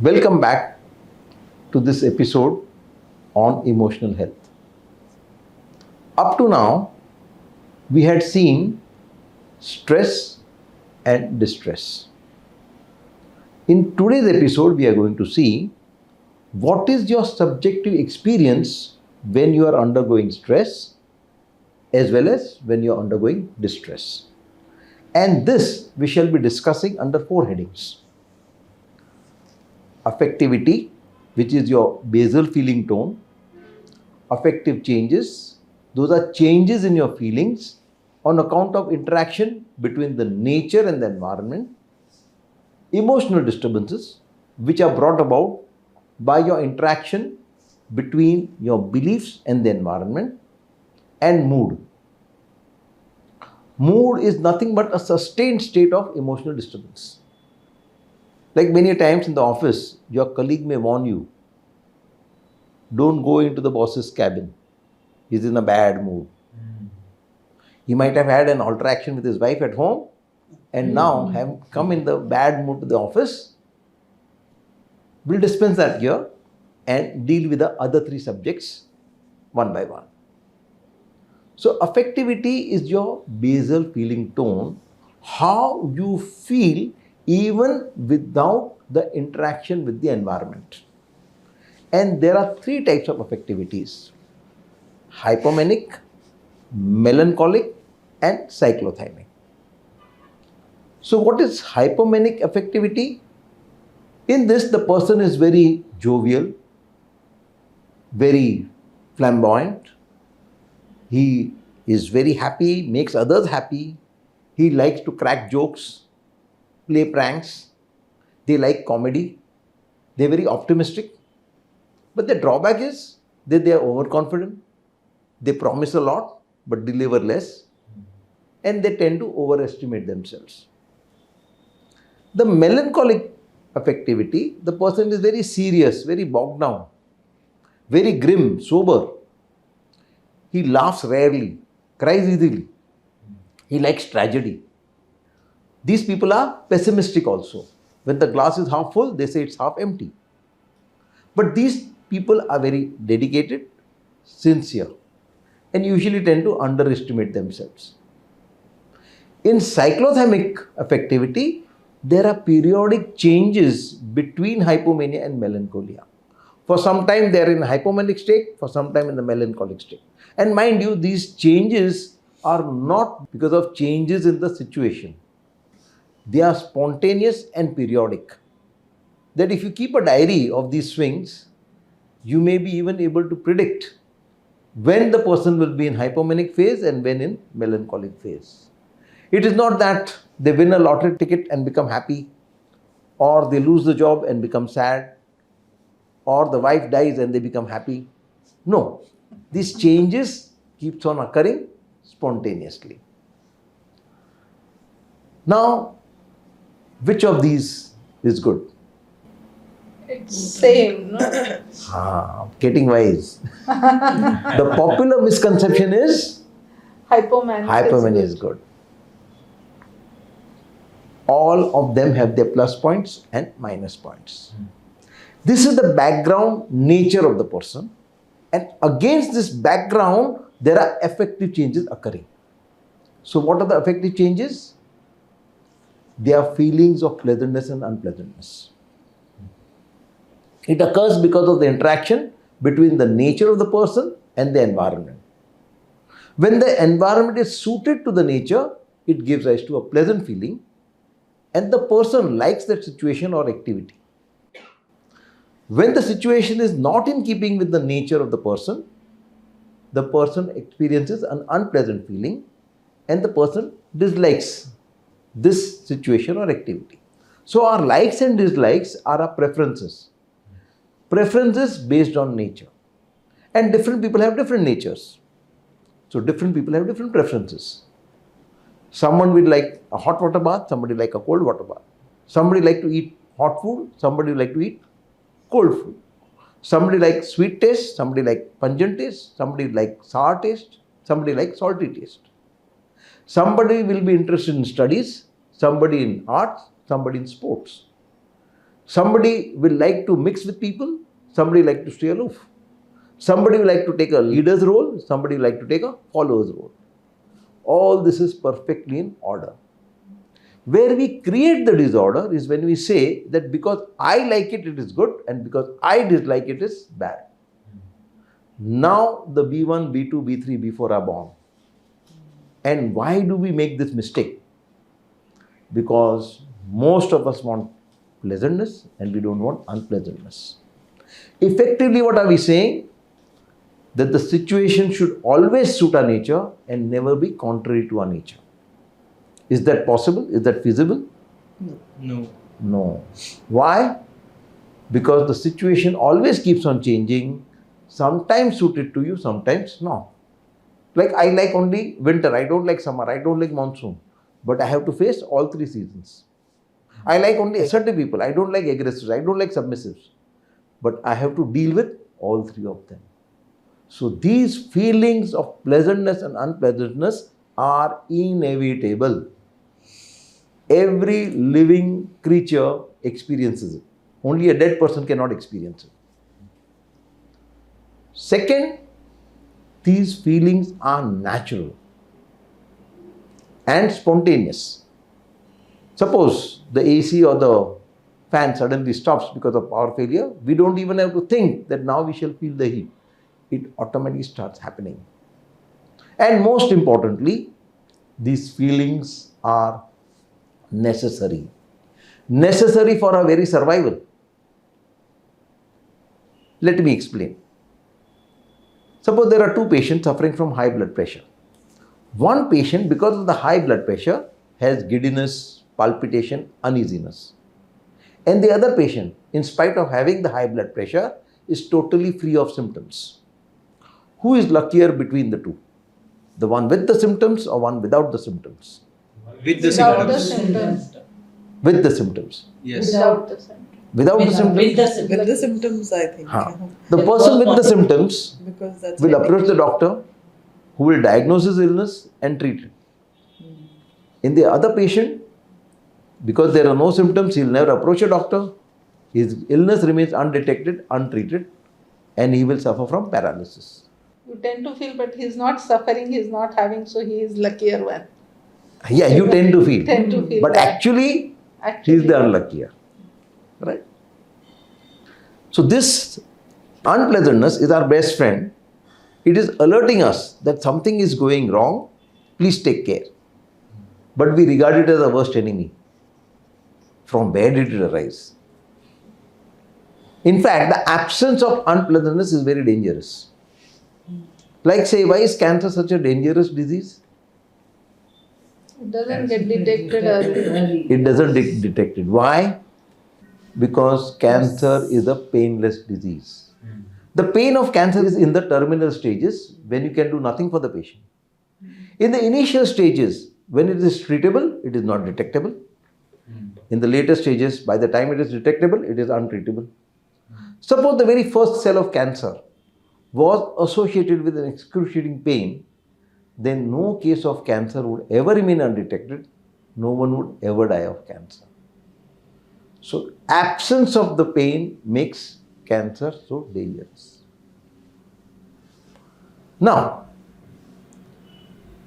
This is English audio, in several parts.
Welcome back to this episode on emotional health. Up to now, we had seen stress and distress. In today's episode, we are going to see what is your subjective experience when you are undergoing stress as well as when you are undergoing distress. And this we shall be discussing under four headings. Affectivity, which is your basal feeling tone. Affective changes, those are changes in your feelings on account of interaction between the nature and the environment. Emotional disturbances, which are brought about by your interaction between your beliefs and the environment. And mood. Mood is nothing but a sustained state of emotional disturbance. Like many times in the office, your colleague may warn you, don't go into the boss's cabin. He's in a bad mood. He might have had an interaction with his wife at home and now have come in the bad mood to the office. We'll dispense that here and deal with the other three subjects one by one. So affectivity is your basal feeling tone, how you feel even without the interaction with the environment. And there are three types of affectivities: hypomanic, melancholic, and cyclothymic. So what is hypomanic affectivity? In this, the person is very jovial, very flamboyant. He is very happy, makes others happy. He likes to crack jokes, play pranks. They like comedy. They're very optimistic. But the drawback is that they are overconfident. They promise a lot but deliver less. And they tend to overestimate themselves. The melancholic affectivity, the person is very serious, very bogged down, very grim, sober. He laughs rarely, cries easily. He likes tragedy. These people are pessimistic also. When the glass is half full, they say it's half empty. But these people are very dedicated, sincere, and usually tend to underestimate themselves. In cyclothymic affectivity, there are periodic changes between hypomania and melancholia. For some time they are in hypomanic state, for some time in the melancholic state. And mind you, these changes are not because of changes in the situation. They are spontaneous and periodic. That if you keep a diary of these swings, you may be even able to predict when the person will be in hypomanic phase and when in melancholic phase. It is not that they win a lottery ticket and become happy, or they lose the job and become sad, or the wife dies and they become happy. No, these changes keeps on occurring spontaneously. Now, which of these is good? It's same, no? Getting wise. The popular misconception is hypomania is good. All of them have their plus points and minus points. This is the background nature of the person, and against this background there are affective changes occurring. So what are the affective changes? They are feelings of pleasantness and unpleasantness. It occurs because of the interaction between the nature of the person and the environment. When the environment is suited to the nature, it gives rise to a pleasant feeling, and the person likes that situation or activity. When the situation is not in keeping with the nature of the person experiences an unpleasant feeling, and the person dislikes this situation or activity. So our likes and dislikes are our preferences. Preferences based on nature. And different people have different natures. So different people have different preferences. Someone will like a hot water bath, somebody like a cold water bath. Somebody like to eat hot food, somebody like to eat cold food. Somebody likes sweet taste, somebody like pungent taste, somebody like sour taste, somebody like salty taste. Somebody will be interested in studies, somebody in arts, somebody in sports. Somebody will like to mix with people, somebody like to stay aloof. Somebody will like to take a leader's role, somebody will like to take a follower's role. All this is perfectly in order. Where we create the disorder is when we say that because I like it, it is good, and because I dislike it, is bad. Now the B1, B2, B3, B4 are born. And why do we make this mistake? Because most of us want pleasantness and we don't want unpleasantness. Effectively, what are we saying? That the situation should always suit our nature and never be contrary to our nature. Is that possible? Is that feasible? No. No. Why? Because the situation always keeps on changing, sometimes suited to you, sometimes not. Like I like only winter, I don't like summer, I don't like monsoon. But I have to face all three seasons. I like only assertive people, I don't like aggressors, I don't like submissives. But I have to deal with all three of them. So these feelings of pleasantness and unpleasantness are inevitable. Every living creature experiences it. Only a dead person cannot experience it. Second, these feelings are natural and spontaneous. Suppose the AC or the fan suddenly stops because of power failure, we don't even have to think that now we shall feel the heat. It automatically starts happening. And most importantly, these feelings are necessary. Necessary for our very survival. Let me explain. Suppose there are two patients suffering from high blood pressure. One patient, because of the high blood pressure, has giddiness, palpitation, uneasiness. And the other patient, in spite of having the high blood pressure, is totally free of symptoms. Who is luckier between the two? The one with the symptoms or one without the symptoms? With the Without the symptoms. symptoms. With the symptoms. Yes. Without the symptoms. Without the symptoms? With the symptoms, I think. The person with the symptoms Because that's will approach the technically- doctor who will diagnose his illness and treat it. In the other patient, because there are no symptoms, he'll never approach a doctor. His illness remains undetected, untreated, and he will suffer from paralysis. You tend to feel, but he's not suffering, he's not having, so he is luckier one. Yeah, you tend to feel. Tend to feel But that. actually, Actually, he is the unluckier. Right? So this unpleasantness is our best friend. It is alerting us that something is going wrong. Please take care. But we regard it as a worst enemy. From where did it arise? In fact, the absence of unpleasantness is very dangerous. Like say, why is cancer such a dangerous disease? it doesn't get detected early. It doesn't get detected. Why? Because cancer is a painless disease. The pain of cancer is in the terminal stages when you can do nothing for the patient. In the initial stages, when it is treatable, it is not detectable. In the later stages, by the time it is detectable, it is untreatable. Suppose the very first cell of cancer was associated with an excruciating pain, then no case of cancer would ever remain undetected. No one would ever die of cancer. So, absence of the pain makes cancer so dangerous. Now,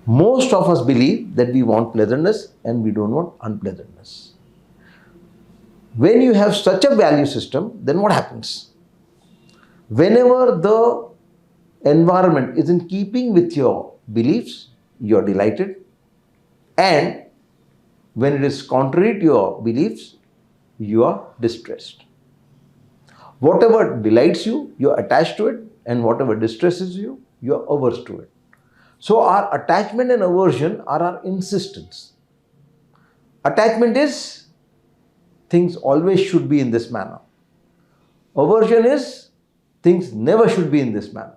most of us believe that we want pleasantness and we don't want unpleasantness. When you have such a value system, then what happens? Whenever the environment is in keeping with your beliefs, you are delighted. And when it is contrary to your beliefs, you are distressed. Whatever delights you, you are attached to it, and whatever distresses you, you are averse to it. So our attachment and aversion are our insistence. Attachment is things always should be in this manner. Aversion is things never should be in this manner.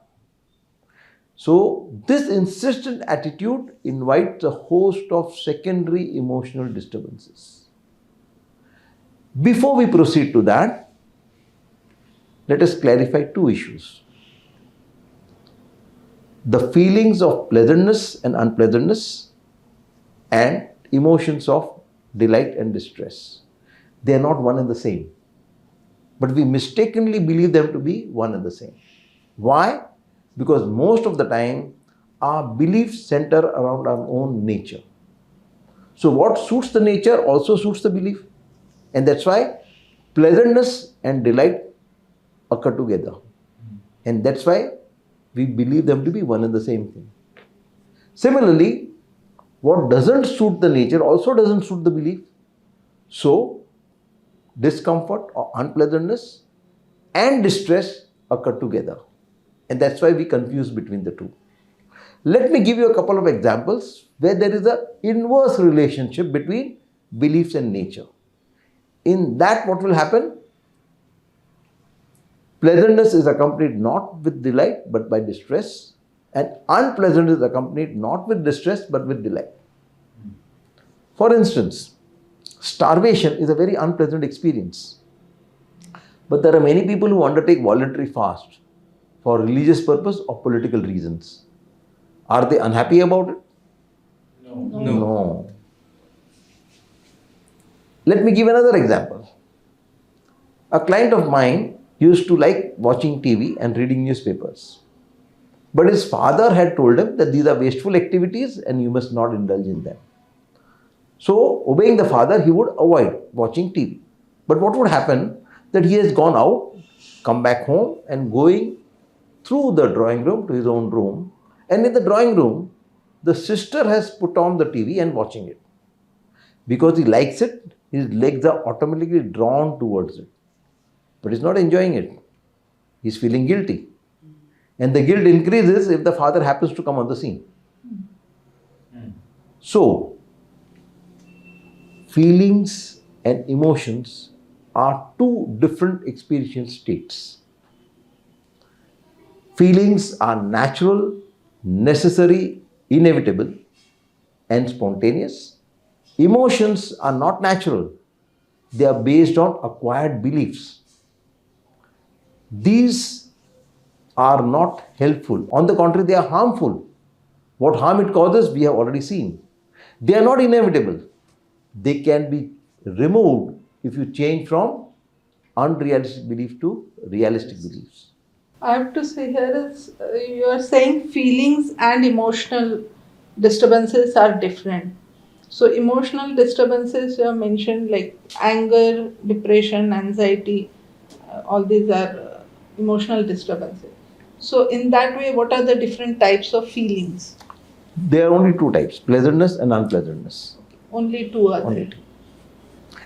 So this insistent attitude invites a host of secondary emotional disturbances. Before we proceed to that, let us clarify two issues. The feelings of pleasantness and unpleasantness and emotions of delight and distress. They are not one and the same. but we mistakenly believe them to be one and the same. Why? Because most of the time our beliefs center around our own nature. So what suits the nature also suits the belief. And that's why pleasantness and delight occur together. And that's why we believe them to be one and the same thing. Similarly, what doesn't suit the nature also doesn't suit the belief. So, discomfort or unpleasantness and distress occur together. And that's why we confuse between the two. Let me give you a couple of examples where there is an inverse relationship between beliefs and nature. In that, what will happen? Pleasantness is accompanied not with delight but by distress, and unpleasantness is accompanied not with distress but with delight. For instance, starvation is a very unpleasant experience. But there are many people who undertake voluntary fast for religious purpose or political reasons. Are they unhappy about it? No. Let me give another example. A client of mine used to like watching TV and reading newspapers. But his father had told him that these are wasteful activities and you must not indulge in them. So, obeying the father, he would avoid watching TV. But what would happen? That he has gone out, come back home, and going through the drawing room to his own room. And in the drawing room, the sister has put on the TV and watching it. Because he likes it, his legs are automatically drawn towards it. But he's not enjoying it. He's feeling guilty. And the guilt increases if the father happens to come on the scene. So, feelings and emotions are two different experiential states. Feelings are natural, necessary, inevitable, and spontaneous. Emotions are not natural. They are based on acquired beliefs. These are not helpful. On the contrary, they are harmful. What harm it causes, we have already seen. They are not inevitable. They can be removed if you change from unrealistic belief to realistic beliefs. I have to say here is you are saying feelings and emotional disturbances are different. So emotional disturbances you have mentioned like anger, depression, anxiety, all these are emotional disturbances. So in that way, what are the different types of feelings? There are only two types, pleasantness and unpleasantness. Only two are Only there. two.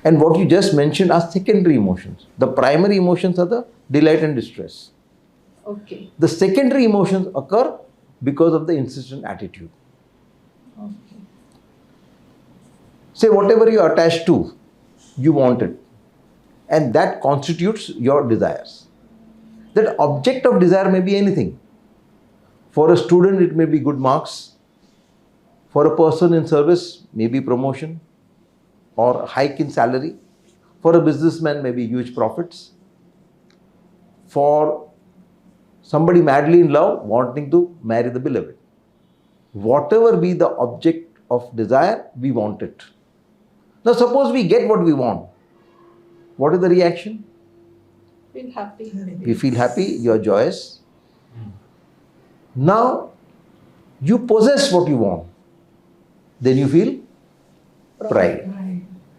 And what you just mentioned are secondary emotions. The primary emotions are the delight and distress. Okay. The secondary emotions occur because of the insistent attitude. Okay. Say whatever you are attached to, you want it. And that constitutes your desires. That object of desire may be anything. For a student, it may be good marks. For a person in service, maybe promotion or hike in salary. For a businessman, maybe huge profits. For somebody madly in love, wanting to marry the beloved. Whatever be the object of desire, we want it. Now suppose we get what we want. What is the reaction? Feel happy. We feel happy, you are joyous. Now, you possess what you want. Then you feel pride.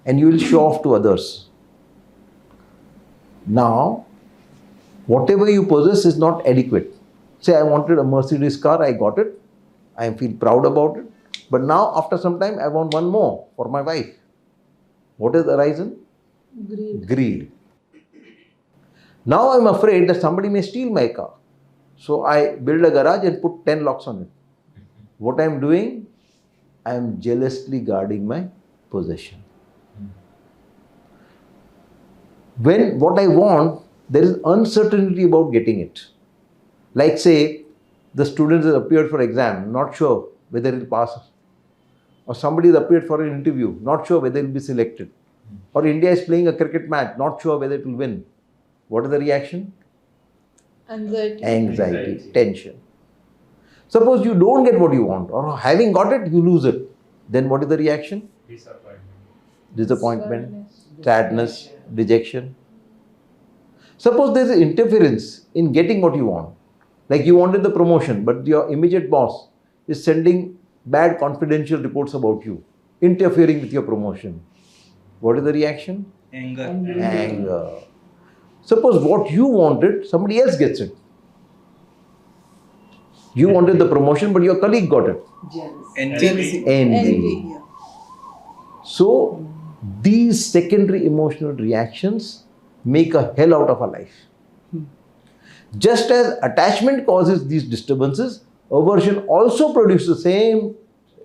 And you will show off to others. Now, whatever you possess is not adequate. Say, I wanted a Mercedes car, I got it. I feel proud about it. But now, after some time, I want one more for my wife. What is the reason? Greed. Greed. Now I'm afraid that somebody may steal my car. So I build a garage and put 10 locks on it. What I'm doing? I am jealously guarding my possession. When what I want, there is uncertainty about getting it. Like say, the students have appeared for exam, not sure whether he'll pass. Or somebody has appeared for an interview, not sure whether he'll be selected. Or India is playing a cricket match, not sure whether it will win. What is the reaction? Anxiety. Anxiety, tension. Suppose you don't get what you want, or having got it, you lose it. Then what is the reaction? Disappointment, sadness, dejection. Suppose there is interference in getting what you want. Like you wanted the promotion, but your immediate boss is sending bad confidential reports about you, interfering with your promotion. What is the reaction? Anger. Anger. Suppose what you wanted, somebody else gets it. You wanted the promotion, but your colleague got it. Jealousy. Envy. Yeah. So, these secondary emotional reactions make a hell out of our life. Just as attachment causes these disturbances, aversion also produces the same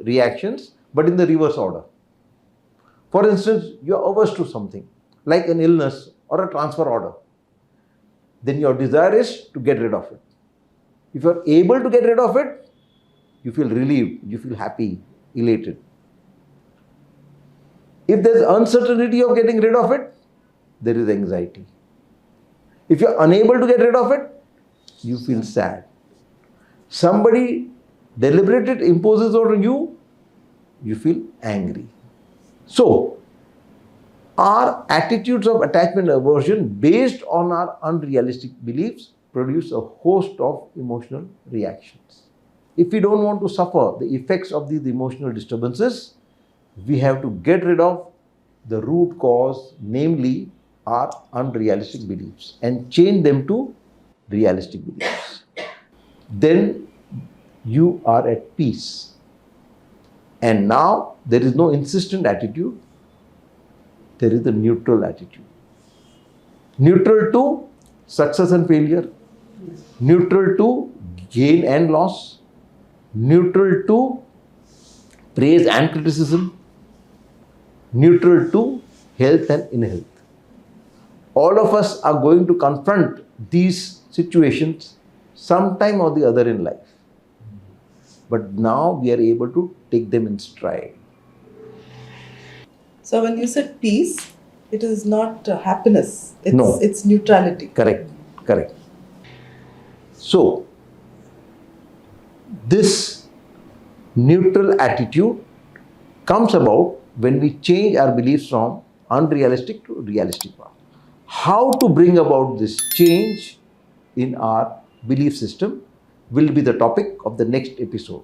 reactions, but in the reverse order. For instance, you are averse to something, like an illness or a transfer order. Then your desire is to get rid of it. If you are able to get rid of it, you feel relieved, you feel happy, elated. If there is uncertainty of getting rid of it, there is anxiety. If you are unable to get rid of it, you feel sad. Somebody deliberately imposes on you, you feel angry. So, our attitudes of attachment and aversion based on our unrealistic beliefs produce a host of emotional reactions. If we don't want to suffer the effects of these emotional disturbances, we have to get rid of the root cause, namely our unrealistic beliefs, and change them to realistic beliefs. Then you are at peace. And now there is no insistent attitude, there is a neutral attitude. Neutral to success and failure, neutral to gain and loss, neutral to praise and criticism, neutral to health and ill health. All of us are going to confront these situations sometime or the other in life. But now we are able to take them in stride. So when you said peace, it is not happiness. No. It's neutrality. Correct, correct. So, this neutral attitude comes about when we change our beliefs from unrealistic to realistic one. How to bring about this change in our belief system will be the topic of the next episode.